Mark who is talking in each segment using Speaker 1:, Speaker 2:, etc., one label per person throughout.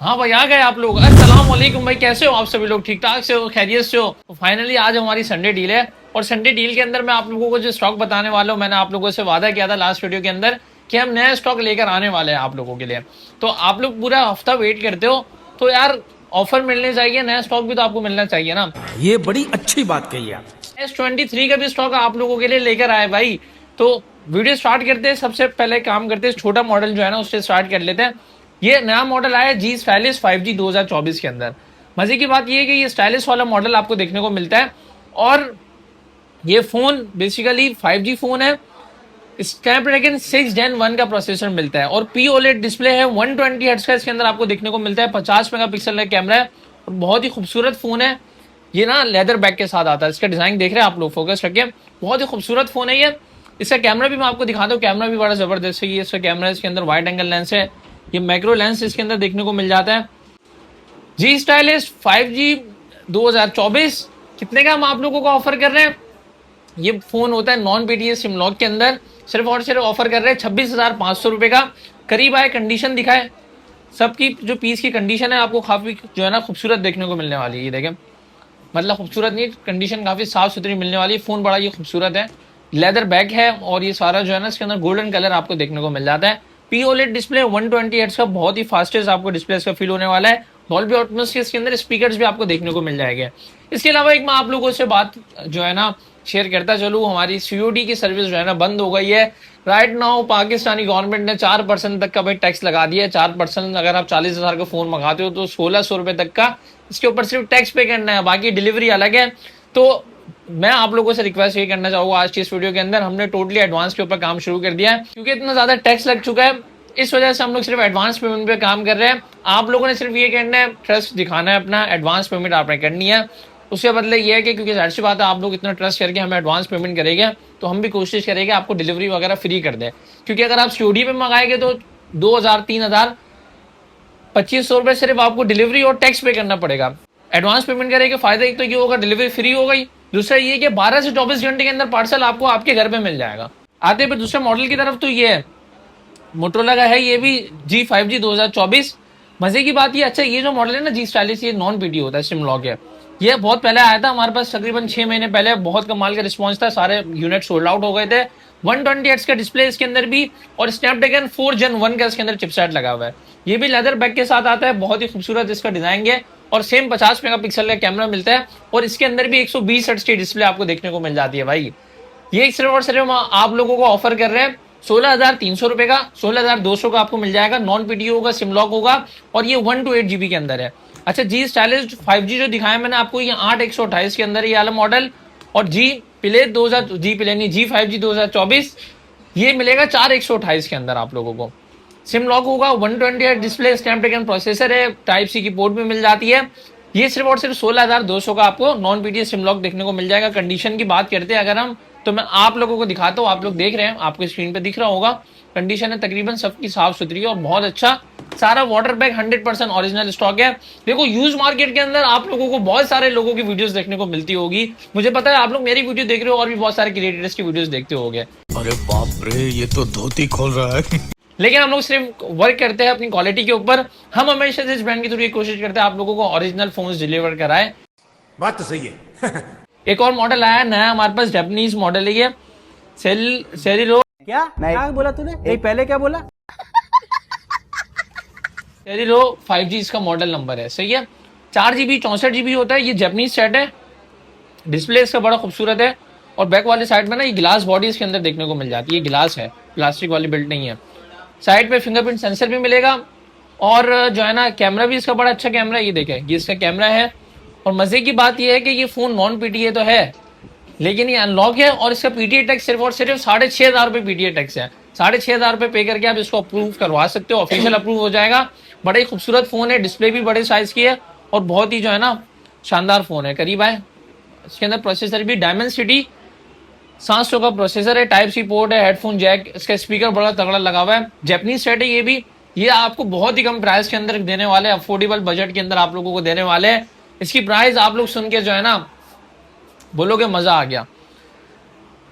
Speaker 1: हाँ भाई आ गए आप लोग। अस्सलाम वालेकुम भाई, कैसे हो आप सभी लोग? ठीक ठाक से हो, खैरियत से हो? तो फाइनली आज हमारी संडे डील है और संडे डील के अंदर मैं आप लोगों को जो स्टॉक बताने वाला हूँ, मैंने आप लोगों से वादा किया था लास्ट वीडियो के अंदर कि हम नया स्टॉक लेकर आने वाले हैं आप लोगों के लिए। तो आप लोग पूरा हफ्ता वेट करते हो तो यार ऑफर मिलने चाहिए, नया स्टॉक भी तो आपको मिलना चाहिए ना।
Speaker 2: ये बड़ी अच्छी बात कही आप।
Speaker 1: S23 का भी स्टॉक आप लोगों के लिए लेकर आए भाई। तो वीडियो स्टार्ट करते हैं, सबसे पहले काम करते हैं छोटा मॉडल जो है ना उससे स्टार्ट कर लेते हैं। ये नया मॉडल आया जी स्टाइलिश 5G 2024 के अंदर। मजे की बात ये है कि ये स्टाइलिश वाला मॉडल आपको देखने को मिलता है और ये फोन बेसिकली 5G फोन है। स्नैपड्रैगन 6 Gen 1 का प्रोसेसर मिलता है और पी ओलेड डिस्प्ले है, 120 हर्ट्ज का इसके अंदर आपको देखने को मिलता है। 50 मेगापिक्सल का कैमरा है और बहुत ही खूबसूरत फोन है। ये ना लेदर बैग के साथ आता है। इसका डिजाइन देख रहे हैं आप लोग, फोकस रखिए, बहुत ही खूबसूरत फोन है ये। इसका कैमरा भी मैं आपको दिखाता हूँ, कैमरा भी बड़ा जबरदस्त है। ये इसका कैमरा, इसके अंदर वाइड एंगल लेंस है, ये मैक्रो लेंस इसके अंदर देखने को मिल जाता है। जी स्टाइलिश 5G 2024 कितने का हम आप लोगों को ऑफर कर रहे हैं? ये फोन होता है नॉन पीटीएस सिम लॉक के अंदर, सिर्फ और सिर्फ ऑफर कर रहे हैं 26,500 रुपए का। करीब आए, कंडीशन दिखाए, सबकी जो पीस की कंडीशन है आपको काफी जो है ना खूबसूरत देखने को मिलने वाली है। ये देखें, मतलब खूबसूरत नहीं, कंडीशन काफी साफ सुथरी मिलने वाली है। फोन बड़ा ये खूबसूरत है, लेदर बैग है और ये सारा जो है ना इसके अंदर गोल्डन कलर आपको देखने को मिल जाता है। पी ओलेड डिस्प्ले 120 हर्ट्ज का, बहुत ही फास्टेस्ट आपको डिस्प्ले इसका फील होने वाला है। डॉल्बी एटमॉस के इसके अंदर स्पीकर्स भी आपको देखने को मिल जाएंगे। इसके अलावा एक मैं आप लोगों से बात जो है ना शेयर करता चलूँ, हमारी सीओडी की सर्विस जो है ना बंद हो गई है राइट नाउ। पाकिस्तानी गवर्नमेंट ने 4% तक का भाई टैक्स लगा दिया है। 4%, अगर आप 40,000 का फोन मंगाते हो तो 1,600 रुपए तक का इसके ऊपर सिर्फ टैक्स पे करना है, बाकी डिलीवरी अलग है। तो मैं आप लोगों से रिक्वेस्ट ये करना चाहूंगा, आज की इस वीडियो के अंदर हमने टोटली एडवांस के ऊपर काम शुरू कर दिया है क्योंकि इतना ज्यादा टैक्स लग चुका है। इस वजह से हम लोग सिर्फ एडवांस पेमेंट पे काम कर रहे हैं। आप लोगों ने सिर्फ ये करना है, ट्रस्ट दिखाना है अपना, एडवांस पेमेंट आपने करनी है। उसके बदले ये है कि क्योंकि जाहिर सी बात है आप लोग इतना ट्रस्ट करके हमें एडवांस पेमेंट करेंगे तो हम भी कोशिश करेंगे आपको डिलीवरी वगैरह फ्री कर दें। क्योंकि अगर आप सीओडी पे मंगाएंगे तो 2,000, 3,000, 2,500 रुपए सिर्फ आपको डिलीवरी और टैक्स पे करना पड़ेगा। एडवांस पेमेंट करेंगे फायदा एक तो ये होगा, डिलीवरी फ्री हो गई। दूसरा ये कि 12 से 24 घंटे के अंदर पार्सल आपको आपके घर पे मिल जाएगा। आते फिर दूसरे मॉडल की तरफ, तो ये है मोटरोला का है, ये भी G5G 2024। मजे की बात ये, अच्छा ये जो मॉडल है ना जी स्टाइलिश, ये नॉन पीटी होता है, सिम लॉक है। ये बहुत पहले आया था हमारे पास, तकरीबन 6 महीने पहले, बहुत कमाल का रिस्पॉन्स था, सारे यूनिट सोल्ड आउट हो गए थे। 120 हर्ट्ज का डिस्प्ले इसके अंदर भी और स्नैपड्रैगन 4 Gen 1 का इसके अंदर चिपसेट लगा हुआ है। ये भी लेदर बैग के साथ आता है, बहुत ही खूबसूरत इसका डिजाइन है और सेम 50 मेगापिक्सल का कैमरा मिलता है और इसके अंदर भी 120 हर्ट्ज की डिस्प्ले आपको देखने को मिल जाती है भाई। ये सिर्फ और सिर्फ आप लोगों को ऑफर कर रहे हैं 16,300 रुपए का। 16,200 का आपको मिल जाएगा, नॉन पीटीओ होगा, सिम लॉक होगा और ये 1 to 8 GB के अंदर है। अच्छा जी स्टाइलिश 5G जो दिखाया मैंने आपको, ये 8 128 के अंदर ये वाला मॉडल और G5G 2024 ये मिलेगा 4 128 के अंदर आप लोगों को। सिम लॉक होगा, 120 डिस्प्ले, स्नैपड्रैगन प्रोसेसर है, टाइप सी की पोर्ट भी मिल जाती है। ये सिर्फ और सिर्फ 16,200 का आपको नॉन पीटीएस सिम लॉक देखने को मिल जाएगा। कंडीशन की बात करते हैं अगर हम, तो मैं आप लोगों को दिखाता हूँ, आप लोग देख रहे हैं, आपको स्क्रीन पे दिख रहा होगा। कंडीशन है तकरीबन सबकी साफ सुथरी और बहुत अच्छा। सारा वाटर बैग 100% ओरिजिनल स्टॉक है। देखो यूज मार्केट के अंदर आप लोगों को बहुत सारे लोगों की वीडियोस देखने को मिलती होगी, मुझे पता है आप लोग मेरी वीडियो देख रहे हो और भी बहुत सारे क्रिएटर्स की वीडियोस देखते होगे।
Speaker 2: अरे बाप रे, ये तो धोती खोल रहा है।
Speaker 1: लेकिन हम लोग सिर्फ वर्क करते हैं अपनी क्वालिटी के ऊपर। हम हमेशा से इस ब्रांड के थ्रू ये कोशिश करते हैं आप लोगों को ओरिजिनल फोन्स डिलीवर कराए।
Speaker 2: बात तो सही है।
Speaker 1: एक और मॉडल आया नया हमारे पास, जापानीज मॉडल है ये, सेरिलो।
Speaker 3: क्या बोला तूने? नहीं, पहले क्या बोला?
Speaker 1: सेरिलो 5G इसका मॉडल नंबर है, सही है। 4 GB 64 GB होता है। ये जापानीज सेट है, डिस्प्ले इसका बड़ा खूबसूरत है और बैक वाली साइड में ना ये ग्लास बॉडी इसके अंदर देखने को मिल जाती है। ये ग्लास है, प्लास्टिक वाली बिल्ड नहीं है। साइड पे फिंगरप्रिंट सेंसर भी मिलेगा और जो है ना कैमरा भी इसका बड़ा अच्छा कैमरा है। ये देखें, ये इसका कैमरा है और मजे की बात ये है कि ये फोन नॉन पीटीए तो है लेकिन ये अनलॉक है और इसका पीटीए टैक्स सिर्फ और सिर्फ 6,500 रुपए पीटीए टैक्स है। 6,500 रुपए पे करके आप इसको अप्रूव करवा सकते हो, ऑफिशियल अप्रूव हो जाएगा। बड़ा ही खूबसूरत फोन है, डिस्प्ले भी बड़े साइज की है और बहुत ही जो है ना शानदार फोन है। करीब आए, इसके अंदर प्रोसेसर भी डायमेंसिटी 700 का प्रोसेसर है, टाइप सी पोर्ट है, हेडफोन जैक, इसका स्पीकर बड़ा तगड़ा लगा हुआ है। जापानीज सेट है ये भी, ये आपको बहुत ही कम प्राइस के अंदर देने वाले, अफोर्डेबल बजट के अंदर आप लोगों को देने वाले हैं। इसकी प्राइस आप लोग सुन के जो है ना बोलोगे मजा आ गया,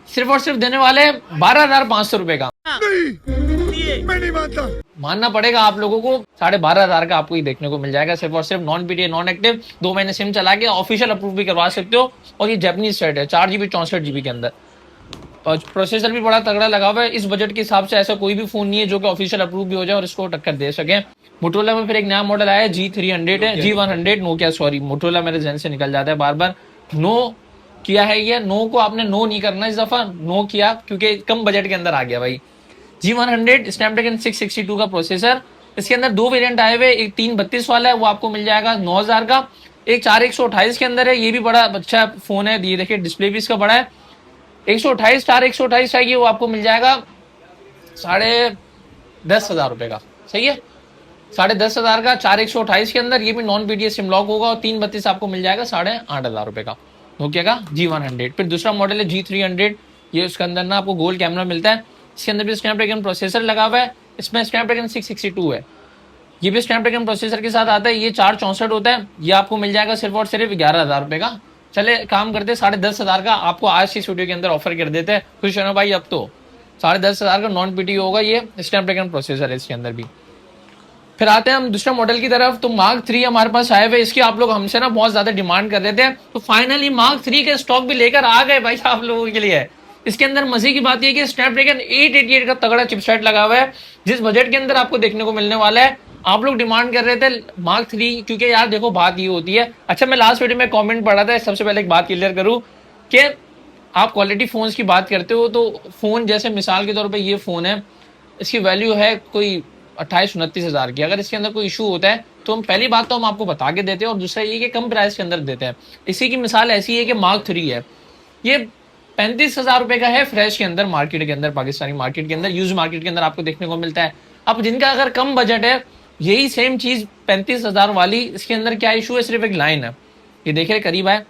Speaker 1: सिर्फ और सिर्फ देने वाले 12,500 रुपए का।
Speaker 2: नहीं, मैं नहीं मानता।
Speaker 1: मानना पड़ेगा आप लोगों को, 12,500 का आपको ये देखने को मिल जाएगा सिर्फ और सिर्फ नॉन पीटीए नॉन एक्टिव, 2 महीने सिम चला के ऑफिशियल अप्रूव भी करवा सकते हो। और ये जापानीज सेट है 4 GB 64 GB के अंदर, और प्रोसेसर भी बड़ा तगड़ा लगा हुआ है। इस बजट के हिसाब से ऐसा कोई भी फोन नहीं है जो कि ऑफिशियल अप्रूव भी हो जाए और इसको टक्कर दे सके। मोटोरोला में फिर एक नया मॉडल आया है G300 है, G100 नोकिया, सॉरी मोटोरोला मेरे जहन से निकल जाता है बार बार। नो किया है ये, नो को आपने नो नहीं करना इस दफा, नो किया क्योंकि कम बजट के अंदर आ गया भाई। G100 स्नैपड्रैगन 662 का प्रोसेसर, इसके अंदर 2 वेरिएंट आए हुए, एक 332 वाला है वो आपको मिल जाएगा 9,000 का, एक 4128 के अंदर है, ये भी बड़ा अच्छा फोन है। ये देखिए डिस्प्ले भी इसका बड़ा है, 128 4128 चाहिए वो आपको मिल जाएगा 10,500 रुपए का, सही है 10,500 का 4128 के अंदर। ये भी नॉन पीटीएस सिम लॉक होगा और 332 आपको मिल जाएगा 8,500 रुपए का नोकिया का G100। फिर दूसरा मॉडल है G300, ये उसके अंदर ना आपको गोल्ड कैमरा मिलता है, इसके अंदर भी स्नैपड्रैगन प्रोसेसर लगा हुआ है, इसमें स्नैपड्रैगन 662 है, ये भी स्नैपड्रैगन प्रोसेसर के साथ आता है। ये 464 होता है, ये आपको मिल जाएगा सिर्फ और सिर्फ 11,000 रुपए का। चले काम करते 10,500 का आपको आज की वीडियो के अंदर ऑफर कर देते हैं, खुश होना भाई। अब तो 10,500 का नॉन पीटी होगा, ये स्नैपड्रैगन प्रोसेसर है इसके अंदर भी। फिर आते हैं हम दूसरे मॉडल की तरफ। तो मार्क 3 हमारे पास आए हुए, इसकी आप लोग हमसे ना बहुत ज्यादा डिमांड कर रहे थे, तो फाइनली मार्क 3 के स्टॉक भी लेकर आ गए भाई आप लोगों के लिए। इसके अंदर मजे की बात यह कि स्नैपड्रैगन 888 का तगड़ा चिपसेट लगा हुआ है, जिस बजट के अंदर आपको देखने को मिलने वाला है। आप लोग डिमांड कर रहे थे मार्क 3, क्योंकि यार देखो बात ये होती है। अच्छा, मैं लास्ट वीडियो में कमेंट पढ़ा था, सबसे पहले एक बात क्लियर करूं कि आप क्वालिटी फोन्स की बात करते हो तो फोन जैसे मिसाल के तौर पे ये फोन है, इसकी वैल्यू है कोई 28-29 हज़ार की। अगर इसके अंदर कोई इशू होता है तो हम पहली बात तो हम आपको बता के देते हैं, और दूसरा ये कि कम प्राइस के अंदर देते हैं। इसी की मिसाल ऐसी है कि मार्क 3 है, ये 35,000 रुपए का है फ्रेश के अंदर, मार्केट के अंदर, पाकिस्तानी मार्केट के अंदर, यूज मार्केट के अंदर आपको देखने को मिलता है। अब जिनका अगर कम बजट है, यही सेम चीज 35,000 वाली, इसके अंदर क्या इशू है, सिर्फ एक लाइन है, ये देख रहे करीब है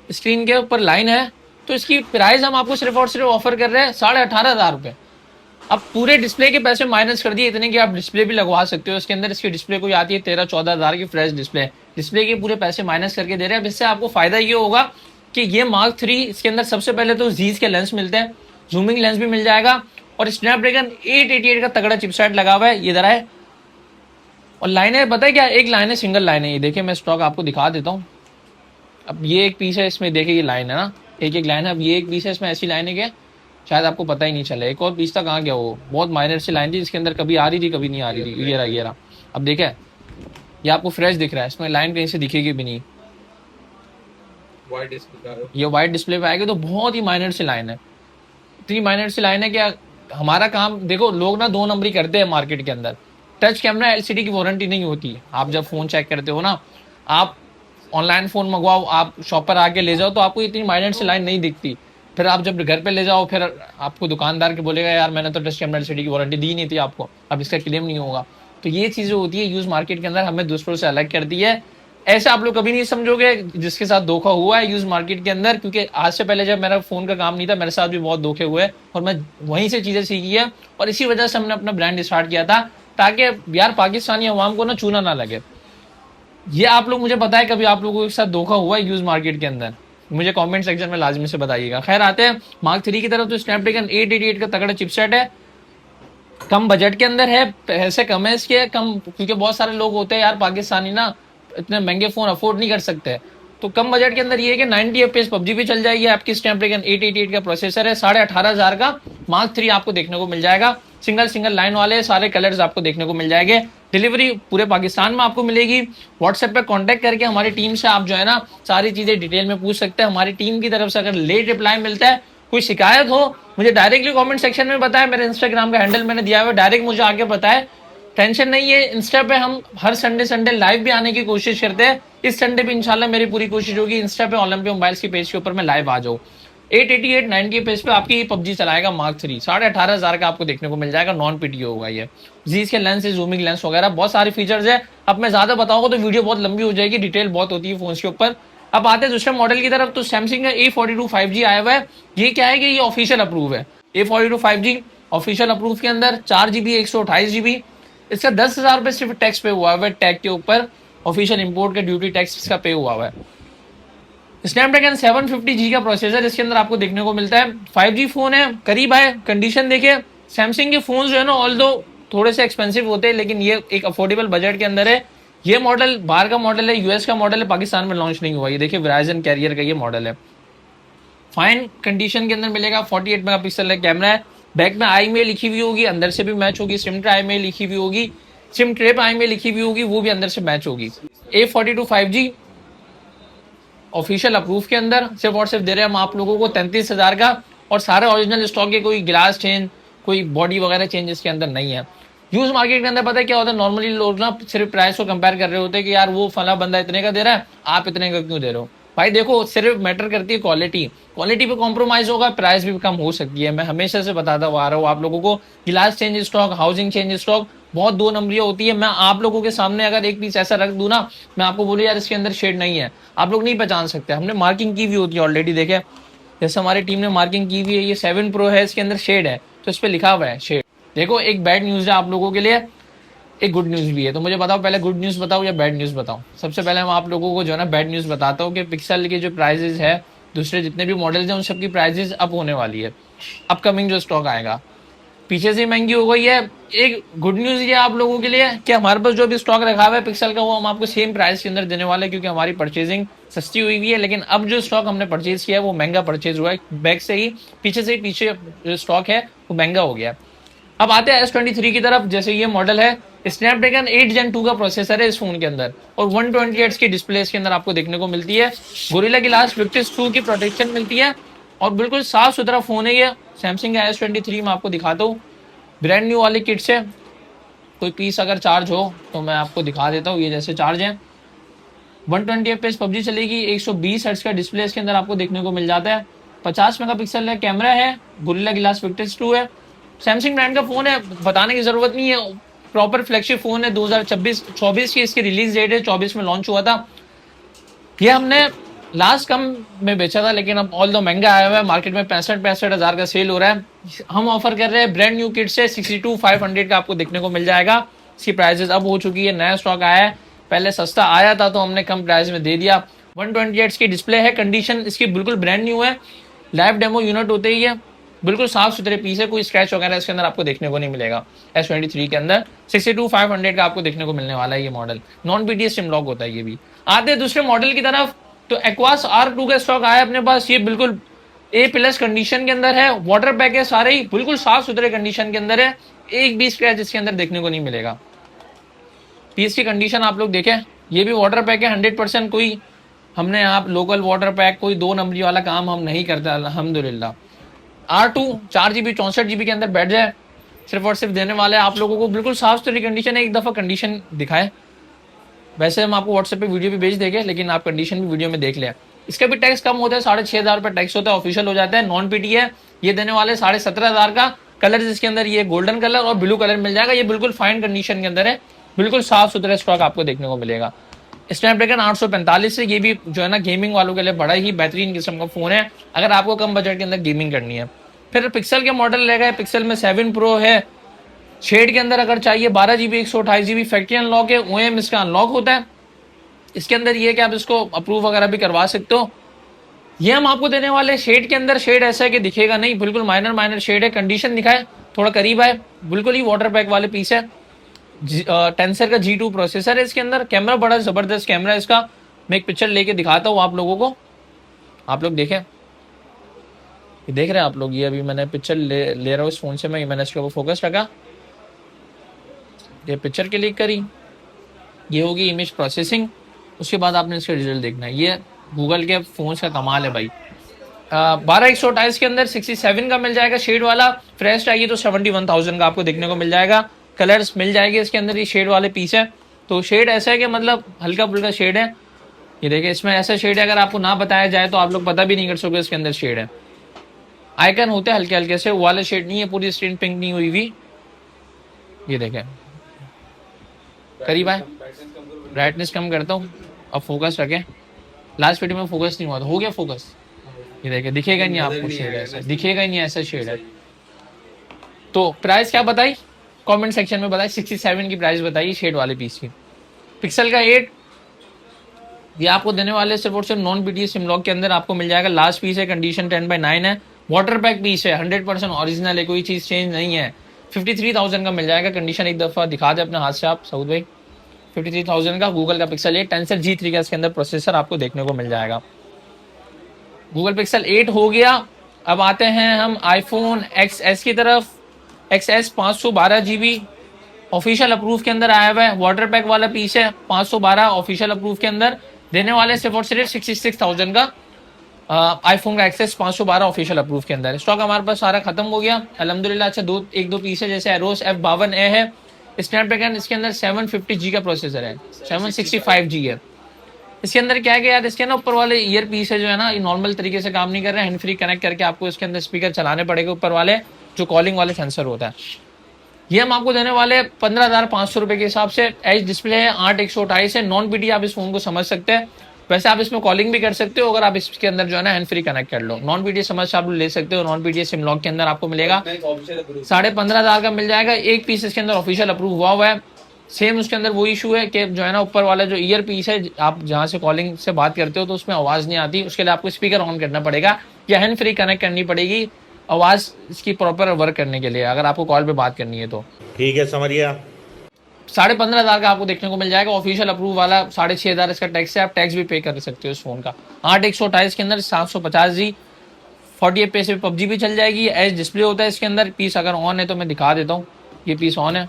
Speaker 1: स्क्रीन के ऊपर लाइन है, तो इसकी प्राइस हम आपको सिर्फ और सिर्फ ऑफर कर रहे हैं 18,500 रुपए। अब पूरे डिस्प्ले के पैसे माइनस कर दिए इतने कि आप डिस्प्ले भी लगवा सकते हो इसके अंदर। इसकी डिस्प्ले कोई आती है 13-14 हज़ार की फ्रेश डिस्प्ले, डिस्प्ले के पूरे पैसे माइनस करके दे रहे हैं। अब इससे आपको फायदा ये होगा कि ये मार्क 3 इसके अंदर सबसे पहले तो जीज के लेंस मिलते हैं, जूमिंग लेंस भी मिल जाएगा, और स्नैपड्रैगन 888 का तगड़ा चिपसेट लगा हुआ है, ये इधर है। और लाइन है, पता है क्या, एक लाइन है, सिंगल लाइन है, ये देखिए मैं स्टॉक आपको दिखा देता हूँ। अब ये एक पीस है, इसमें देखिए ये लाइन है ना, एक एक लाइन है। अब ये एक पीस है, इसमें ऐसी लाइन है कि शायद आपको पता ही नहीं चले। एक और पीस था कहाँ गया, वो बहुत माइनर सी लाइन थी जिसके अंदर कभी आ रही थी कभी नहीं आ रही थी, ये रहा। अब देखे ये आपको फ्रेश दिख रहा है, इसमें लाइन कहीं से दिखेगी भी नहीं, ये वाइट डिस्प्ले पे आएगी तो बहुत ही माइनर सी लाइन है। इतनी माइनर सी लाइन है कि हमारा काम देखो, लोग ना 2 नंबरी करते हैं मार्केट के अंदर। टच कैमरा LCD की वारंटी नहीं होती, आप जब फोन चेक करते हो ना, आप ऑनलाइन फोन मंगवाओ, आप शॉप पर आके ले जाओ तो आपको इतनी माइनर सी लाइन नहीं दिखती। फिर आप जब घर पे ले जाओ, फिर आपको दुकानदार के बोलेगा यार मैंने तो टच कैमरा LCD की वारंटी दी नहीं थी आपको, अब इसका क्लेम नहीं होगा। तो ये चीजें होती है यूज मार्केट के अंदर, हमें दूसरों से अलग करती है। ऐसा आप लोग कभी नहीं समझोगे जिसके साथ धोखा हुआ है यूज मार्केट के अंदर, क्योंकि आज से पहले जब मेरा फोन का काम नहीं था, मेरे साथ भी बहुत धोखे हुए और मैं वहीं से चीजें सीखी है, और इसी वजह से हमने अपना ब्रांड स्टार्ट किया था, ताकि यार पाकिस्तानी अवाम को ना चूना ना लगे। ये आप लोग मुझे बताएं कभी आप लोगों के साथ धोखा हुआ है यूज मार्केट के अंदर, मुझे कमेंट सेक्शन में लाजमी से बताइएगा। खैर आते हैं मार्क 3 की तरफ। तो स्नैपड्रैगन 888 का तगड़ा चिपसेट है, कम बजट के अंदर है, पैसे कम है इसके कम, क्योंकि बहुत सारे लोग होते हैं यार पाकिस्तानी ना इतने महंगे फोन अफोर्ड नहीं कर सकते, तो कम बजट के अंदर ये है कि 90 FPS PUBG भी चल जाएगी। आपकी स्नैपड्रैगन 888 का प्रोसेसर है, 18,500 का मार्क 3 आपको देखने को मिल जाएगा। सिंगल लाइन वाले सारे कलर्स आपको देखने को मिल जाएंगे। डिलीवरी पूरे पाकिस्तान में आपको मिलेगी। व्हाट्सएप पे कांटेक्ट करके हमारी टीम से आप जो है ना सारी चीजें डिटेल में पूछ सकते हैं। हमारी टीम की तरफ से अगर लेट रिप्लाई मिलता है, कोई शिकायत हो, मुझे डायरेक्टली कमेंट सेक्शन में बताएं। मेरे इंस्टाग्राम का हैंडल मैंने दिया हुआ है, डायरेक्ट मुझे आके बताएं, टेंशन नहीं है। इंस्टा पे हम हर संडे लाइव भी आने की कोशिश करते हैं। इस संडे भी इंशाल्लाह मेरी पूरी कोशिश होगी इंस्टा पे ओलंपिया मोबाइल्स की पेज के ऊपर मैं लाइव आ जाऊँ। 888 90 पेज पे आपकी पबजी चलाएगा मार्क 3, 18,500 का आपको देखने को मिल जाएगा। नॉन पीटीओ होगा ये, जीज के लेंस है, जूमिंग लेंस वगैरह बहुत सारे फीचर्स है। अब मैं ज्यादा बताऊंगा तो वीडियो बहुत लंबी हो जाएगी, डिटेल बहुत होती है फोन के ऊपर। अब आते हैं दूसरे मॉडल की तरफ। तो सैमसंग का A42 5G आया हुआ है। ये क्या है कि ये ऑफिशियल अप्रूव है। A42 5G ऑफिशियल अप्रूव के अंदर 4GB 128GB, इसका 10,000 रुपए सिर्फ टैक्स पे हुआ है, टैग के ऊपर ऑफिशियल इंपोर्ट का ड्यूटी टैक्स इसका पे हुआ है। स्नैपड्रैगन 750G का प्रोसेसर इसके अंदर आपको देखने को मिलता है। 5G फोन है, करीब है, कंडीशन देखिए। सैमसंग के फोन जो है ना ऑल्दो थोड़े से एक्सपेंसिव होते हैं, लेकिन ये एक अफोर्डेबल बजट के अंदर है। ये मॉडल बाहर का मॉडल है, यूएस का मॉडल है, पाकिस्तान में लॉन्च नहीं हुआ। ये देखिए वेराइजन कैरियर का ये मॉडल है, फाइन कंडीशन के अंदर मिलेगा। 48 मेगापिक्सल है कैमरा है, बैक में आई में लिखी हुई होगी, अंदर से भी मैच होगी। सिम ट्रे आई में लिखी हुई होगी, सिम ट्रे आई में लिखी हुई होगी, वो भी अंदर से मैच होगी। A42 5G ऑफिशियल अप्रूव के अंदर सिर्फ और सिर्फ दे रहे हैं हम आप लोगों को 33,000 का, और सारे ओरिजिनल स्टॉक के, कोई ग्लास चेंज, कोई बॉडी वगैरह चेंज इसके अंदर नहीं है। यूज मार्केट के अंदर पता है क्या होता है, नॉर्मली लोग ना सिर्फ प्राइस को कंपेयर कर रहे होते हैं कि यार वो फला बंदा इतने का दे रहा है, आप इतने का क्यों दे रहे हो। भाई देखो, सिर्फ मैटर करती है क्वालिटी, क्वालिटी पे कॉम्प्रोमाइज होगा, प्राइस भी कम हो सकती है। मैं हमेशा से बताता हुआ आ रहा हूँ आप लोगों को, गिलास change stock, housing change stock बहुत दो नंबरियां होती है। मैं आप लोगों के सामने अगर एक पीस ऐसा रख दूं ना, मैं आपको बोलूँ यार इसके अंदर शेड नहीं है, आप लोग नहीं पहचान सकते। हमने मार्किंग की हुई होती है ऑलरेडी, देखे जैसे हमारी टीम ने मार्किंग की हुई है। ये 7 Pro है, इसके अंदर शेड है, तो इस पर लिखा हुआ है शेड। देखो, एक बैड न्यूज है आप लोगों के लिए, एक गुड न्यूज भी है। तो मुझे बताओ पहले गुड न्यूज बताओ या बैड न्यूज बताओ। सबसे पहले मैं आप लोगों को जो है ना बैड न्यूज बताता हूँ कि पिक्सल के जो प्राइजेस है, दूसरे जितने भी मॉडल्स हैं उन सबकी प्राइजेस अप होने वाली है। अपकमिंग जो स्टॉक आएगा पीछे से महंगी हो गई है। एक गुड न्यूज ये आप लोगों के लिए कि हमारे पास जो भी स्टॉक रखा हुआ है पिक्सल का, वो हम आपको सेम प्राइस के अंदर देने वाले हैं, क्योंकि हमारी परचेजिंग सस्ती हुई हुई है। लेकिन अब जो स्टॉक हमने परचेज किया है वो महंगा परचेज हुआ है, बैक से ही पीछे जो स्टॉक है वो महंगा हो गया। अब आते हैं S23 की तरफ। जैसे ये मॉडल है, स्नैपड्रैगन 8 Gen 2 का प्रोसेसर है इस फोन के अंदर, और 120 Hz की डिस्प्ले इसके अंदर आपको देखने को मिलती है। गोरिल्ला ग्लास विक्टस 2 की प्रोटेक्शन मिलती है, और बिल्कुल साफ सुथरा फोन है ये। सैमसंग का S23 मैं आपको दिखाता हूँ, ब्रांड न्यू वाली किट से। कोई पीस अगर चार्ज हो तो मैं आपको दिखा देता हूँ, ये जैसे चार्ज है। 120 FPS पबजी चलेगी, 120 Hz का डिस्प्ले इसके अंदर आपको देखने को मिल जाता है। 50 मेगापिक्सल है कैमरा है, गोरिल्ला ग्लास विक्टस 2 है। सैमसंग ब्रांड का फोन है, बताने की जरूरत नहीं है, प्रॉपर फ्लैगशिप फोन है। 2024 की इसकी रिलीज डेट है, 24 में लॉन्च हुआ था। ये हमने लास्ट कम में बेचा था, लेकिन अब ऑल दो महंगा आया हुआ है, मार्केट में 65 हज़ार का सेल हो रहा है। हम ऑफर कर रहे हैं ब्रांड न्यू किट से 62,500 का आपको देखने को मिल जाएगा। इसकी प्राइसेस अब हो चुकी है, नया स्टॉक आया है, पहले सस्ता आया था तो हमने कम प्राइस में दे दिया। 120 Hz की डिस्प्ले है, कंडीशन इसकी बिल्कुल ब्रांड न्यू है, लाइव डेमो यूनिट होते ही है, बिल्कुल साफ सुथरे पीस है, कोई स्क्रैच वगैरह इसके अंदर आपको देखने को नहीं मिलेगा। S23 के अंदर 62,500 का आपको देखने को मिलने वाला है ये model. Non BTS SIM lock होता है ये भी। आते हैं दूसरे मॉडल की तरफ, तो एक्वास R2 का स्टॉक आया अपने पास। ये बिल्कुल A+ कंडीशन के अंदर है, वाटर पैक है, सारे ही बिल्कुल साफ सुथरे कंडीशन के अंदर है, एक भी स्क्रैच इसके अंदर देखने को नहीं मिलेगा। पीस की कंडीशन आप लोग देखें, ये भी वाटर पैक है 100%। कोई हमने यहाँ लोकल वाटर पैक, कोई 2 नंबरी वाला काम हम नहीं करते अल्हम्दुलिल्लाह। R2 4GB 64GB के अंदर बैठ जाए, सिर्फ और सिर्फ देने वाले हैं आप लोगों को, बिल्कुल साफ सुथरी कंडीशन है। एक दफ़ा कंडीशन दिखाए, वैसे हम आपको व्हाट्सएप पे वीडियो भी भेज देंगे, लेकिन आप कंडीशन भी वीडियो में देख लें। इसका भी टैक्स कम होता है, 6,500 रुपये टैक्स होता है, ऑफिशियल हो जाता है। नॉन PT है, ये देने वाले 17,500 का। कलर इसके अंदर ये गोल्डन कलर और ब्लू कलर मिल जाएगा। ये बिल्कुल फाइन कंडीशन के अंदर है, बिल्कुल साफ सुथरा स्टॉक आपको देखने को मिलेगा। स्नैपड्रैगन 845 से, ये भी जो है ना गेमिंग वालों के लिए बड़ा ही बेहतरीन किस्म का फोन है, अगर आपको कम बजट के अंदर गेमिंग करनी है। फिर पिक्सल के मॉडल रहेगा, पिक्सल में 7 Pro है, शेड के अंदर अगर चाहिए 12GB 128GB फैक्ट्री अनलॉक है, OEM इसका अनलॉक होता है। इसके अंदर ये है कि आप इसको अप्रूव वगैरह भी करवा सकते हो। ये हम आपको देने वाले शेड के अंदर, शेड ऐसा है कि दिखेगा नहीं, बिल्कुल माइनर शेड है। कंडीशन दिखाए थोड़ा करीब आए, बिल्कुल ही वाटर पैक वाले पीस है। टेंसर का G2 प्रोसेसर है इसके अंदर। कैमरा बड़ा जबरदस्त कैमरा है इसका, मैं एक पिक्चर लेके दिखाता हूँ आप लोगों को, आप लोग देखें। ये देख रहे हैं आप लोग, ये अभी मैंने पिक्चर ले रहा हूँ इस फोन से मैं, मैंने इसके ऊपर फोकस रखा, ये पिक्चर क्लिक करी, ये होगी इमेज प्रोसेसिंग, उसके बाद आपने इसका रिजल्ट देखना है। ये गूगल के फोन का कमाल है भाई। 12/128 के अंदर 67 का मिल जाएगा शेड वाला। फ्रेश चाहिए तो 71,000 का आपको देखने को मिल जाएगा। कलर्स मिल जाएंगे इसके अंदर, ये शेड वाले पीस है। तो शेड ऐसा है कि मतलब हल्का फुल्का शेड है। ये देखिए, इसमें ऐसा शेड है अगर आपको ना बताया जाए तो आप लोग पता भी नहीं कर सकते इसके अंदर शेड है। आइकन होते हैं हल्के हल्के से, वो वाले शेड नहीं है, पूरी स्क्रीन पिंक नहीं हुई हुई। ये देखें, करीब आए, ब्राइटनेस कम करता हूँ, अब फोकस रखें। लास्ट वीडियो में फोकस नहीं हुआ था, हो गया फोकस। ये देखिए, दिखेगा नहीं आपको शेड ऐसा, दिखेगा ही नहीं ऐसा शेड है। तो प्राइस क्या बताई कमेंट सेक्शन में बताइए, 67 की प्राइस बताइए शेड वाले पीस की। पिक्सल का 8 ये आपको देने वाले सिर्फ और सिर्फ नॉन BTS सिम लॉक के अंदर आपको मिल जाएगा। लास्ट पीस है, कंडीशन 10/9 है, वाटर पैक पीस है, 100% ओरिजिनल है, कोई चीज़ चेंज नहीं है। 53,000 का मिल जाएगा। कंडीशन एक दफ़ा दिखा दे अपने हाथ से आप सऊद भाई। 53,000 का गूगल का पिक्सल 8 टेंसर G3 का इसके अंदर प्रोसेसर आपको देखने को मिल जाएगा। गूगल पिक्सल 8 हो गया। अब आते हैं हम आईफोन XS की तरफ। XS 512 GB ऑफिशियल अप्रूव के अंदर आया हुआ है, वाटर पैक वाला पीस है। 512 ऑफिशियल अप्रूव के अंदर देने वाले सिर्फ और सिर्फ 66,000 का आईफोन का XS 512 ऑफिशियल अप्रूव के अंदर। स्टॉक हमारे पास सारा खत्म हो गया अल्हम्दुलिल्लाह। अच्छा एक दो पीस है, जैसे एरोस F52A है, स्नैपड्रैगन इसके अंदर 750G का प्रोसेसर है, 765G है। इसके अंदर क्या है कि यार इसके ना ऊपर वाले ईयर पीस है जो है ना, ये नॉर्मल तरीके से काम नहीं कर रहे हैं। हैंड फ्री कनेक्ट करके आपको इसके अंदर स्पीकर चलाने पड़ेगा, ऊपर वाले जो कॉलिंग वाले सेंसर होता है। ये हम आपको देने वाले 15,500 रुपए के हिसाब से। एच डिस्प्ले है, 8/128 है, नॉन बीटी आप इस फोन को समझ सकते हैं। वैसे आप इसमें कॉलिंग भी कर सकते हो अगर आप इसके अंदर जो है ना हैंड फ्री कनेक्ट कर लो। नॉन बीटी समझ आप ले सकते हो। नॉन बीटी सिम लॉक के अंदर आपको मिलेगा 15,500 का मिल जाएगा। एक पीस इसके अंदर ऑफिशियल अप्रूव हुआ है। सेम उसके अंदर वो इशू है कि जो है ना ऊपर वाला जो ईयर पीस है, आप जहाँ से कॉलिंग से बात करते हो तो उसमें आवाज़ नहीं आती, उसके लिए आपको स्पीकर ऑन करना पड़ेगा या हैंड फ्री कनेक्ट करनी पड़ेगी आवाज़ इसकी प्रॉपर वर्क करने के लिए, अगर आपको कॉल पे बात करनी है तो।
Speaker 4: ठीक है, समझ गया।
Speaker 1: 15,500 का आपको देखने को मिल जाएगा ऑफिशियल अप्रूव वाला। 6,500 इसका टैक्स है, आप टैक्स भी पे कर सकते हो इस फोन का। 8/128 के अंदर 750G 48 पैसे PUBG भी चल जाएगी। एच डिस्प्ले होता है इसके अंदर। पीस अगर ऑन है तो मैं दिखा देता हूँ, ये पीस ऑन है।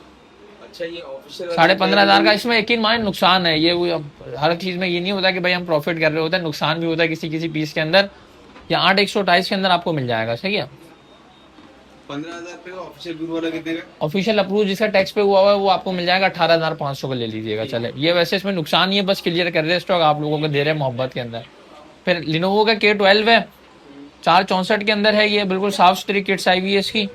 Speaker 3: अच्छा, ये ऑफिशियल
Speaker 1: 15,500 का। इसमें यकीन माने नुकसान है, ये हर चीज़ में ये नहीं होता कि भाई हम प्रॉफिट कर रहे होते हैं, नुकसान भी होता है किसी किसी पीस के अंदर। या 8/128 के अंदर आपको मिल जाएगा, सही है।
Speaker 3: 15,000 का ऑफिशियल व्यू वाला कितने का?
Speaker 1: ऑफिशियल अप्रूव जिसका टैक्स पे हुआ है वो आपको मिल जाएगा 18,500 का ले लीजिएगा। चले ये वैसे इसमें नुकसान ही है, बस क्लियर कर रहे हैं स्टॉक आप लोगों को दे रहे हैं मोहब्बत के अंदर। फिर लिनोवो का K12 है, 464 के अंदर है। ये बिल्कुल साफ सुथरी किट्स आई हुई है इसकी।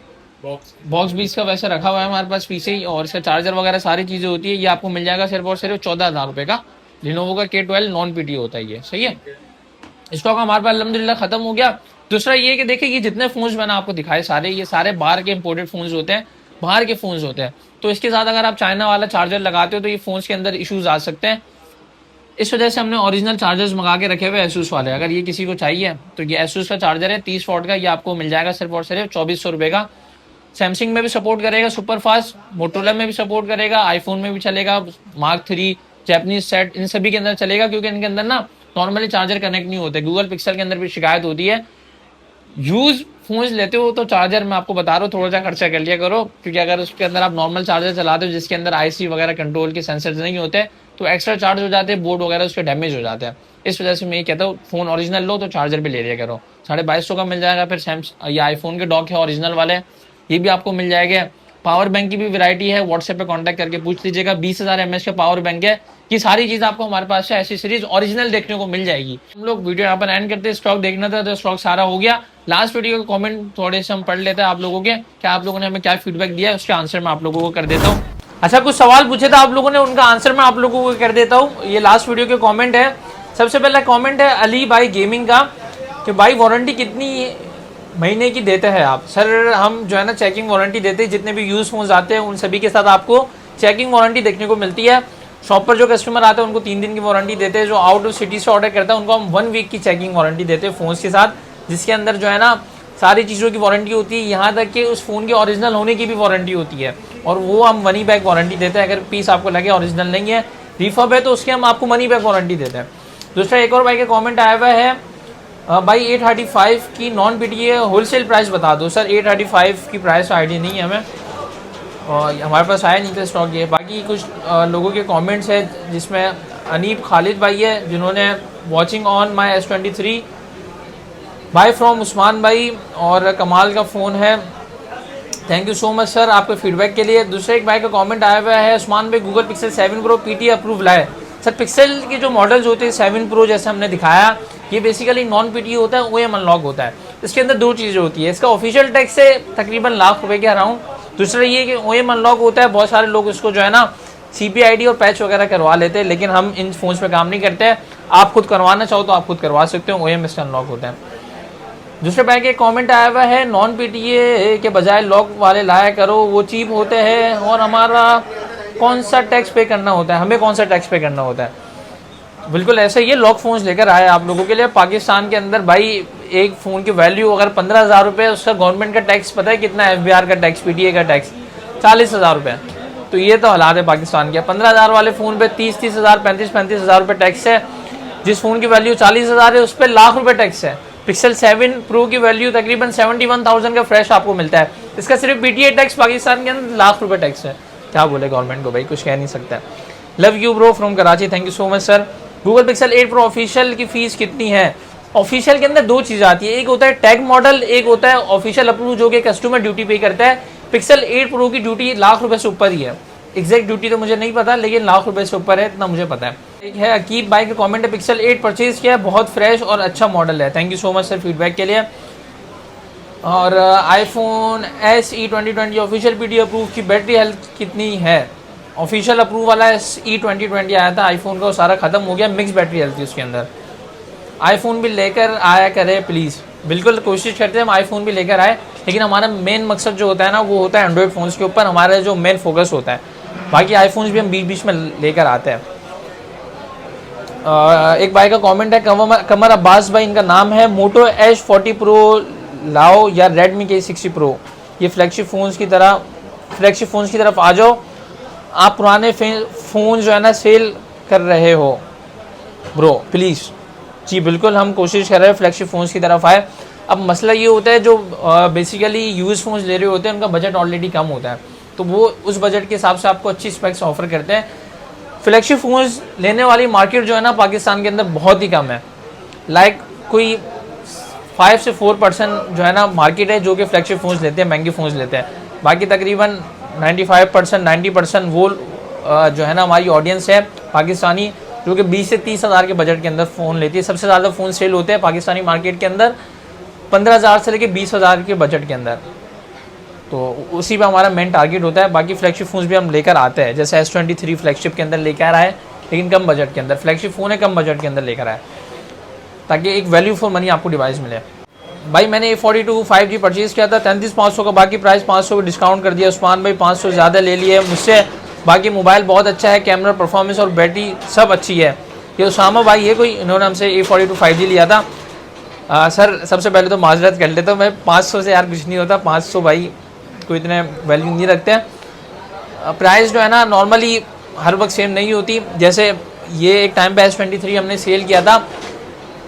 Speaker 1: बॉक्स भी इसका वैसे रखा हुआ है हमारे पास पीछे ही, और इसका चार्जर वगैरह सारी चीज़ें होती है। ये आपको मिल जाएगा सिर्फ और सिर्फ 14,000 रुपये का। लिनोवो का K12 नॉन पीटी होता है ये, सही है। स्टॉक हमारे पास अल्हम्दुलिल्लाह खत्म हो गया। दूसरा ये कि देखिए, ये जितने फोन्स मैंने आपको दिखाए सारे, ये सारे बाहर के इंपोर्टेड फोन्स होते हैं, बाहर के फोन्स होते हैं। तो इसके साथ अगर आप चाइना वाला चार्जर लगाते हो तो ये फोन्स के अंदर इश्यूज आ सकते हैं। इस वजह से हमने ओरिजिनल चार्जर्स मंगा के रखे हुए एसूस वाले। अगर ये किसी को चाहिए तो ये एसूस का चार्जर है 30 वॉट का, ये आपको मिल जाएगा सिर्फ और सिर्फ 2,400 रुपये का। सैमसंग में भी सपोर्ट करेगा सुपर फास्ट, मोटोरोला में भी सपोर्ट करेगा, आईफोन में भी चलेगा, मार्क 3, जैपनीज सेट, इन सभी के अंदर चलेगा, क्योंकि इनके अंदर ना नॉर्मली चार्जर कनेक्ट नहीं होते। गूगल पिक्सल के अंदर भी शिकायत होती है। यूज फोन्स लेते हो तो चार्जर मैं आपको बता रहा हूँ थोड़ा सा खर्चा कर लिया करो, क्योंकि अगर उसके अंदर आप नॉर्मल चार्जर चलाते हो जिसके अंदर IC वगैरह कंट्रोल के सेंसर्स नहीं होते तो एक्स्ट्रा चार्ज हो जाते हैं, बोर्ड वगैरह उसके डैमेज हो जाते हैं। इस वजह से मैं ये कहता हूँ फोन ओरिजिनल लो तो चार्जर भी ले लिया करो। 2250 का मिल जाएगा। फिर ये आईफोन के डॉक है ओरिजिनल वाले, ये भी आपको मिल जाएगा। पावर बैंक की भी वैरायटी है, व्हाट्सएप पे कांटेक्ट करके पूछ लीजिएगा। 20,000 mAh का पावर बैंक है। ये सारी चीज़ आपको हमारे पास से ऐसी सीरीज ओरिजिनल देखने को मिल जाएगी। हम लोग वीडियो यहाँ पर एंड करते हैं। स्टॉक देखना था तो स्टॉक सारा हो गया। लास्ट वीडियो के कमेंट थोड़े से हम पढ़ लेते हैं आप लोगों के, क्या आप लोगों ने हमें क्या फीडबैक दिया है उसके आंसर मैं आप लोगों को कर देता हूँ। अच्छा, कुछ सवाल पूछे था आप लोगों ने, उनका आंसर मैं आप लोगों को कर देता हूँ। ये लास्ट वीडियो के कॉमेंट है। सबसे पहला कॉमेंट है अली भाई गेमिंग का कि भाई वारंटी कितनी महीने की देते हैं आप? सर हम जो है ना चेकिंग वारंटी देते हैं, जितने भी यूज फोन्स आते हैं उन सभी के साथ आपको चेकिंग वारंटी देखने को मिलती है। शॉप पर जो कस्टमर आते हैं उनको 3 दिन की वारंटी देते हैं। जो आउट ऑफ सिटी से ऑर्डर करता है उनको हम 1 वीक की चेकिंग वारंटी देते हैं फ़ोन्स के साथ, जिसके अंदर जो है ना सारी चीज़ों की वारंटी होती है, यहाँ तक कि उस फ़ोन के ओरिजिनल होने की भी वारंटी होती है, और वो हम मनी बैक वारंटी देते हैं। अगर पीस आपको लगे ओरिजिनल नहीं है, रिफर्ब है, तो उसके हम आपको मनी बैक वारंटी देते हैं। दूसरा एक और भाई का कॉमेंट आया हुआ है, भाई 835 की नॉन पीटीए होलसेल प्राइस बता दो। सर 835 की प्राइस आइडिया नहीं है हमें, और हमारे पास आया नहीं था स्टॉक ये। बाकी कुछ लोगों के कमेंट्स है जिसमें अनीब खालिद भाई है जिन्होंने वॉचिंग ऑन माई S23 भाई फ्रॉम उस्मान भाई, और कमाल का फ़ोन है। Thank you so much sir आपके फीडबैक के लिए। दूसरे एक भाई का कमेंट आया हुआ है, उस्मान भाई Google pixel 7 pro PT approve लाए। सर पिक्सल के जो मॉडल्स होते हैं 7 प्रो जैसे हमने दिखाया, ये बेसिकली नॉन पीटी होता है, OEM अनलॉक होता है। इसके अंदर 2 चीज़ें होती है, इसका ऑफिशियल टैक्स से तकरीबन ₹1,00,000 के अराउंड। दूसरा ये कि OEM अनलॉक होता है, बहुत सारे लोग इसको जो है ना CPID और पैच वगैरह करवा लेते हैं, लेकिन हम इन फोन्स पे काम नहीं करते हैं। आप खुद करवाना चाहो तो आप खुद करवा सकते हो, OEM इसका अनलॉक होता है। दूसरे भाई के कमेंट आया हुआ है, नॉन पीटीए के बजाय लॉक वाले लाया करो, वो चीप होते हैं, और हमारा कौन सा टैक्स पे करना होता है, हमें कौन सा टैक्स पे करना होता है। बिल्कुल ऐसा ही है, लॉक फ़ोन्स लेकर आए आप लोगों के लिए। पाकिस्तान के अंदर भाई एक फ़ोन की वैल्यू अगर 15,000 रुपये, उसका गवर्नमेंट का टैक्स पता है कितना है? FBR का टैक्स, PTA का टैक्स 40,000 रुपये। तो ये तो हालात है पाकिस्तान के। 15,000 वाले फ़ोन पे 30,000 35,000 रुपये टैक्स है। जिस फ़ोन की वैल्यू 40,000 है उस पर लाख रुपये टैक्स है। पिक्सल 7 प्रो की वैल्यू तकरीबन 71,000 का फ्रेश आपको मिलता है। इसका सिर्फ PTA टैक्स पाकिस्तान के अंदर लाख रुपये टैक्स है। क्या बोले गवर्नमेंट को भाई, कुछ कह नहीं सकता। Love you bro from Karachi, thank you so much sir. Google pixel 8 pro official की फ़ीस कितनी है? ऑफिशियल के अंदर दो चीज़ आती है, एक होता है टैग मॉडल, एक होता है ऑफिशियल अप्रूव जो कि कस्टमर ड्यूटी पे करता है। पिक्सल 8 प्रो की ड्यूटी लाख रुपए से ऊपर ही है। एग्जैक्ट ड्यूटी तो मुझे नहीं पता, लेकिन लाख रुपए से ऊपर है, इतना मुझे पता है। एक है अकीब भाई का कमेंट है, पिक्सल 8 परचेज किया है, बहुत फ्रेश और अच्छा मॉडल है। Thank you so much sir feedback के लिए। और iPhone SE 2020 official PD approve की बैटरी हेल्थ कितनी है? ऑफिशियल अप्रूव वाला SE 2020 आया था आईफोन का, वो सारा ख़त्म हो गया, मिक्स बैटरी हेल्थ थी उसके अंदर। आईफोन भी लेकर आया करे प्लीज़। बिल्कुल कोशिश करते हैं हम आईफोन भी लेकर आए, लेकिन हमारा मेन मकसद जो होता है ना वो होता है एंड्रॉयड फ़ोन्स के ऊपर, हमारा जो मेन फोकस होता है। बाकी आईफोन्स भी हम बीच बीच में लेकर आते हैं। एक भाई का कमेंट है, कमर अब्बास भाई इनका नाम है, मोटो Edge 40 प्रो लाओ या रेडमी K60 प्रो, ये फ्लैगशिप फ़ोन्स की तरफ आ जाओ। आप पुराने फ़ोन जो है ना सेल कर रहे हो ब्रो प्लीज़। जी बिल्कुल, हम कोशिश कर रहे हैं फ्लैगशिप फ़ोन्स की तरफ आए। अब मसला ये होता है जो बेसिकली यूज़ फ़ोन्स ले रहे होते हैं उनका बजट ऑलरेडी कम होता है, तो वो उस बजट के हिसाब से आपको अच्छी स्पेक्स ऑफर करते हैं। फ्लैगशिप फ़ोन्स लेने वाली मार्केट जो है ना पाकिस्तान के अंदर बहुत ही कम है। लाइक कोई 5 से 4% जो है ना मार्केट है जो कि फ्लैगशिप फ़ोन्स लेते हैं, महंगे फ़ोन्स लेते हैं। बाकी तकरीबन 95% 90% वो जो है ना हमारी ऑडियंस है पाकिस्तानी, जो कि 20 से 30 हज़ार के बजट के अंदर फ़ोन लेती है। सबसे ज़्यादा फ़ोन सेल होते हैं पाकिस्तानी मार्केट के अंदर 15,000 से लेकर 20,000 के बजट के अंदर, तो उसी पे हमारा मेन टारगेट होता है। बाकी फ्लैगशिप फ़ोन्स भी हम लेकर आते हैं, जैसे S23 फ्लैगशिप के अंदर लेकर आए, लेकिन कम बजट के अंदर। फ्लैगशिप फ़ोन है, कम बजट के अंदर लेकर आए, ताकि एक वैल्यू फॉर मनी आपको डिवाइस मिले। भाई मैंने A42 5G परचेज़ किया था 33,500 का, बाकी प्राइस 500 का डिस्काउंट कर दिया। उस्मान भाई 500 ज़्यादा ले लिए मुझसे। बाकी मोबाइल बहुत अच्छा है, कैमरा परफॉर्मेंस और बैटरी सब अच्छी है। ये उसामा भाई है कोई, इन्होंने हमसे A42 5G लिया था। सर सबसे पहले तो माजरत कर लेता हूँ मैं, 500 से यार कुछ नहीं होता, 500 भाई कोई इतने वैल्यू नहीं रखते हैं। प्राइस जो है ना नॉर्मली हर वक्त सेम नहीं होती। जैसे ये एक टाइम पे S23 हमने सेल किया था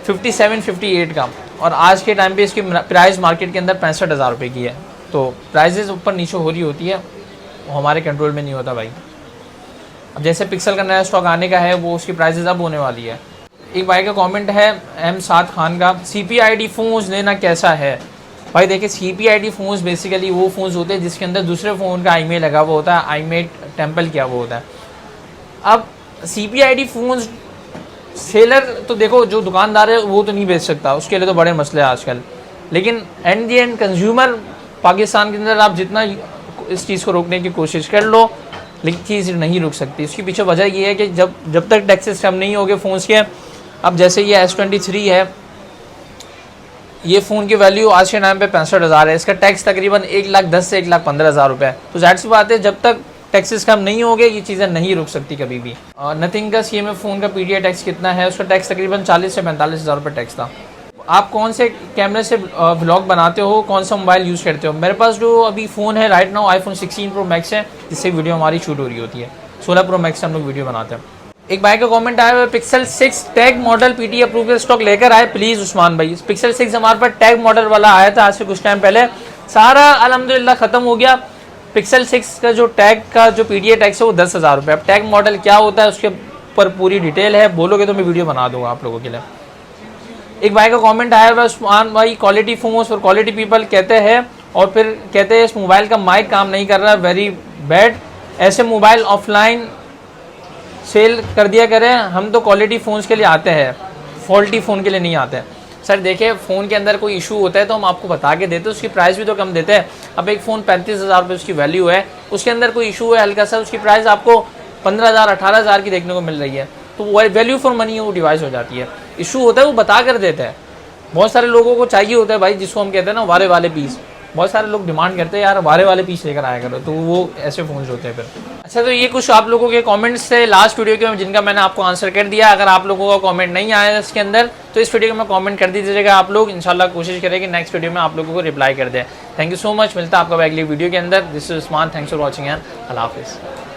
Speaker 1: 57-58 का, और आज के टाइम पे इसकी प्राइस मार्केट के अंदर 65,000 रुपये की है। तो प्राइजेस ऊपर नीचे हो रही होती है, वो हमारे कंट्रोल में नहीं होता भाई। अब जैसे पिक्सल का नया स्टॉक आने का है, वो उसकी प्राइजेस अब होने वाली है। एक भाई का कमेंट है M7 खान का, CPID फ़ोन्स लेना कैसा है? भाई देखिए CPID फ़ोन्स बेसिकली वो फ़ोन्स होते हैं जिसके अंदर दूसरे फ़ोन का iMeI लगा हुआ होता है, iMeI टेम्पल किया हुआ होता है। अब CPID फ़ोन्स सेलर तो देखो जो दुकानदार है वो तो नहीं बेच सकता, उसके लिए तो बड़े मसले हैं आजकल। लेकिन and the and consumer Pakistan के अंदर आप जितना इस चीज़ को रोकने की कोशिश कर लो, लेकिन चीज़ नहीं रुक सकती। उसके पीछे वजह ये है कि जब तक टैक्सेस कम नहीं होंगे फ़ोन्स के। अब जैसे ये S23 है, ये फ़ोन की वैल्यू आज के टाइम पे 65,000 है, इसका टैक्स तकरीबन 1,10,000 से 1,15,000 रुपये है। तो ज़ाहिर सी बात है जब तक टैक्सेस कम नहीं होंगे ये चीज़ें नहीं रुक सकती कभी भी। नथिंग का CMA फ़ोन का PTA टैक्स कितना है? उसका टैक्स तकरीबन 40 से 45,000 रुपये टैक्स था। आप कौन से कैमरे से व्लॉग बनाते हो, कौन सा मोबाइल यूज़ करते हो? मेरे पास जो अभी फ़ोन है right now iPhone 16 Pro Max है, जिससे वीडियो हमारी शूट हो रही होती है। 16 Pro Max से हम लोग वीडियो बनाते हैं। एक भाई का कमेंट आया हुआ, pixel 6 tag model PTA approval stock लेकर आए प्लीज़ उस्मान भाई। पिक्सल 6 हमारे पास टैग मॉडल वाला आया था आज से कुछ टाइम पहले, सारा अल्हम्दुलिल्लाह ख़त्म हो गया। पिक्सल 6 का जो टैग का जो PTA टैक्स है वो 10,000 रुपये। अब टैग मॉडल क्या होता है उसके ऊपर पूरी डिटेल है, बोलोगे तो मैं वीडियो बना दूंगा आप लोगों के लिए। एक भाई का कमेंट आया हुआ, उस्मान भाई क्वालिटी फ़ोन्स और क्वालिटी पीपल कहते हैं, और फिर कहते हैं इस मोबाइल का माइक काम नहीं कर रहा, वेरी बैड, ऐसे मोबाइल ऑफलाइन सेल कर दिया करें। हम तो क्वालिटी फ़ोन्स के लिए आते हैं, फॉल्टी फ़ोन के लिए नहीं आते हैं। सर देखिए फ़ोन के अंदर कोई इशू होता है तो हम आपको बता के देते हैं, उसकी प्राइस भी तो कम देते हैं। अब एक फ़ोन 35,000 रुपये उसकी वैल्यू है, उसके अंदर कोई इशू है हल्का सा, उसकी प्राइस आपको 15,000 18,000 की देखने को मिल रही है, तो वो वैल्यू फॉर मनी वो डिवाइस हो जाती है। इशू होता है वो बता कर देते हैं। बहुत सारे लोगों को चाहिए होता है भाई, जिसको हम कहते हैं ना वारे वाले पीस, बहुत सारे लोग डिमांड करते हैं यार वारे वाले पीस लेकर आया करो, तो वो ऐसे फ़ोन्स होते हैं फिर। अच्छा, तो ये कुछ आप लोगों के कमेंट्स थे लास्ट वीडियो के, जिनका मैंने आपको आंसर कर दिया। अगर आप लोगों का कमेंट नहीं आया इसके अंदर तो इस वीडियो में कमेंट कर दीजिएगा आप लोग। इंशाल्लाह कोशिश करें कि नेक्स्ट वीडियो में आप लोगों को रिप्लाई कर दें। थैंक यू सो मच, मिलता है आपका अगली वीडियो के अंदर। This is Usman, thanks for watching and अल्लाह हाफिज़।